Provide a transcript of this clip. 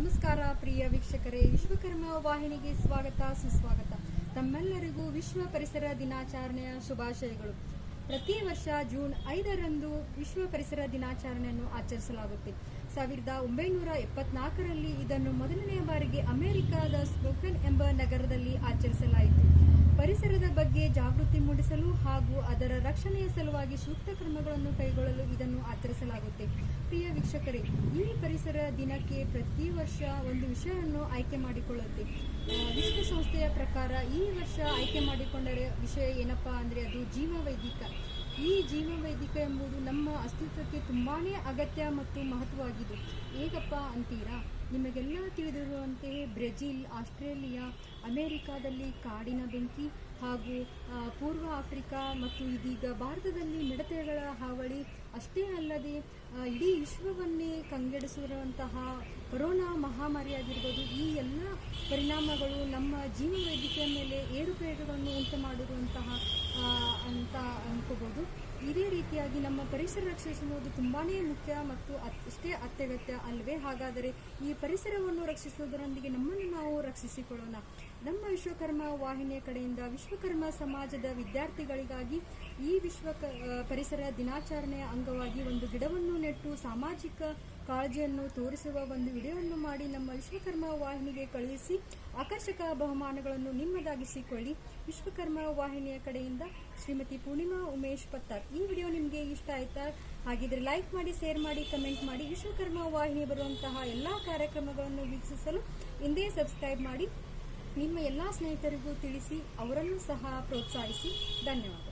ನಮಸ್ಕಾರ ಪ್ರಿಯ ವೀಕ್ಷಕರೇ, ವಿಶ್ವಕರ್ಮ ವಾಹಿನಿಗೆ ಸ್ವಾಗತ ಸುಸ್ವಾಗತ. ತಮ್ಮೆಲ್ಲರಿಗೂ ವಿಶ್ವ ಪರಿಸರ ದಿನಾಚರಣೆಯ ಶುಭಾಶಯಗಳು. ಪ್ರತಿ ವರ್ಷ ಜೂನ್ 5ರಂದು ವಿಶ್ವ ಪರಿಸರ ದಿನಾಚರಣೆಯನ್ನು ಆಚರಿಸಲಾಗುತ್ತೆ. 1974ರಲ್ಲಿ ಇದನ್ನು ಮೊದಲನೆಯ ಬಾರಿಗೆ ಅಮೆರಿಕದ ಸ್ಪೋಕನ್ ಎಂಬ ನಗರದಲ್ಲಿ ಆಚರಿಸಲಾಯಿತು. ಪರಿಸರದ ಬಗ್ಗೆ ಜಾಗೃತಿ ಮೂಡಿಸಲು ಹಾಗೂ ಅದರ ರಕ್ಷಣೆಯ ಸಲುವಾಗಿ ಸೂಕ್ತ ಕ್ರಮಗಳನ್ನು ಕೈಗೊಳ್ಳಲು ಇದನ್ನು ಆಚರಿಸಲಾಗುತ್ತೆ. ಪ್ರಿಯ ವೀಕ್ಷಕರೇ, ಈ ಪರಿಸರ ದಿನಕ್ಕೆ ಪ್ರತಿ ವರ್ಷ ಒಂದು ವಿಷಯವನ್ನು ಆಯ್ಕೆ ಮಾಡಿಕೊಳ್ಳುತ್ತೆ. ವಿಶ್ವಸಂಸ್ಥೆಯ ಪ್ರಕಾರ ಈ ವರ್ಷ ಆಯ್ಕೆ ಮಾಡಿಕೊಂಡರೆ ವಿಷಯ ಏನಪ್ಪಾ ಅಂದರೆ ಅದು ಜೀವವೈದಿಕ. ಈ ಜೀವವೈದಿಕ ಎಂಬುದು ನಮ್ಮ ಅಸ್ತಿತ್ವಕ್ಕೆ ತುಂಬಾನೇ ಅಗತ್ಯ ಮತ್ತು ಮಹತ್ವವಾಗಿದೆ. ಹೇಗಪ್ಪ ಅಂತೀರಾ? ನಿಮಗೆಲ್ಲ ತಿಳಿದಿರುವಂತೆ ಬ್ರೆಜಿಲ್, ಆಸ್ಟ್ರೇಲಿಯಾ, ಅಮೆರಿಕಾದಲ್ಲಿ ಕಾಡಿನ ಬೆಂಕಿ ಹಾಗೂ ಪೂರ್ವ ಆಫ್ರಿಕಾ ಮತ್ತು ಇದೀಗ ಭಾರತದಲ್ಲಿ ಮಿಡತೆಗಳ ಹಾವಳಿ, ಅಷ್ಟೇ ಅಲ್ಲದೆ ಇಡೀ ವಿಶ್ವವನ್ನೇ ಕಂಗೆಡಿಸಿರುವಂತಹ ಕೊರೋನಾ ಮಹಾಮಾರಿಯಾಗಿರ್ಬೋದು. ಈ ಎಲ್ಲ ಪರಿಣಾಮಗಳು ನಮ್ಮ ಜೀವವೈದ್ಯತೆಯ ಮೇಲೆ ಏರುಪೇರುಗಳನ್ನು ಉಂಟು ಮಾಡಿರುವಂತಹ ಅಂತ ಅನ್ಕೋಬಹುದು. ಇದೇ ರೀತಿಯಾಗಿ ನಮ್ಮ ಪರಿಸರ ರಕ್ಷಿಸುವುದು ತುಂಬಾನೇ ಮುಖ್ಯ ಮತ್ತು ಅಷ್ಟೇ ಅತ್ಯಗತ್ಯ ಅಲ್ವೇ? ಹಾಗಾದರೆ ಈ ಪರಿಸರವನ್ನು ರಕ್ಷಿಸುವುದರೊಂದಿಗೆ ನಮ್ಮನ್ನು ನಾವು ರಕ್ಷಿಸಿಕೊಳ್ಳೋಣ. ನಮ್ಮ ವಿಶ್ವಕರ್ಮ ವಾಹಿನಿಯ ಕಡೆಯಿಂದ ವಿಶ್ವಕರ್ಮ ಸಮಾಜದ ವಿದ್ಯಾರ್ಥಿಗಳಿಗಾಗಿ ಈ ಪರಿಸರ ದಿನಾಚರಣೆಯ ಅಂಗವಾಗಿ ಒಂದು ಗಿಡವನ್ನು ನೆಟ್ಟು ಸಾಮಾಜಿಕ ಕಾಳಜಿಯನ್ನು ತೋರಿಸುವ ಒಂದು ವಿಡಿಯೋವನ್ನು ಮಾಡಿ ನಮ್ಮ ವಿಶ್ವಕರ್ಮ ವಾಹಿನಿಗೆ ಕಳುಹಿಸಿ ಆಕರ್ಷಕ ಬಹುಮಾನಗಳನ್ನು ನಿಮ್ಮದಾಗಿಸಿಕೊಳ್ಳಿ. ವಿಶ್ವಕರ್ಮ ವಾಹಿನಿಯ ಕಡೆಯಿಂದ ಶ್ರೀಮತಿ ಪೂರ್ಣಿಮಾ ಉಮೇಶ್ ಪತ್ತಾರ್. ಈ ವಿಡಿಯೋ ನಿಮಗೆ ಇಷ್ಟ ಆಯ್ತಾ? ಹಾಗಿದ್ರೆ ಲೈಕ್ ಮಾಡಿ, ಶೇರ್ ಮಾಡಿ, ಕಮೆಂಟ್ ಮಾಡಿ. ವಿಶ್ವಕರ್ಮ ವಾಹಿನಿ ಬರುವಂತಹ ಎಲ್ಲಾ ಕಾರ್ಯಕ್ರಮಗಳನ್ನು ವೀಕ್ಷಿಸಲು ಹಿಂದೆ ಸಬ್ಸ್ಕ್ರೈಬ್ ಮಾಡಿ. ನಿಮ್ಮ ಎಲ್ಲಾ ಸ್ನೇಹಿತರಿಗೂ ತಿಳಿಸಿ ಅವರನ್ನು ಸಹ ಪ್ರೋತ್ಸಾಹಿಸಿ. ಧನ್ಯವಾದ.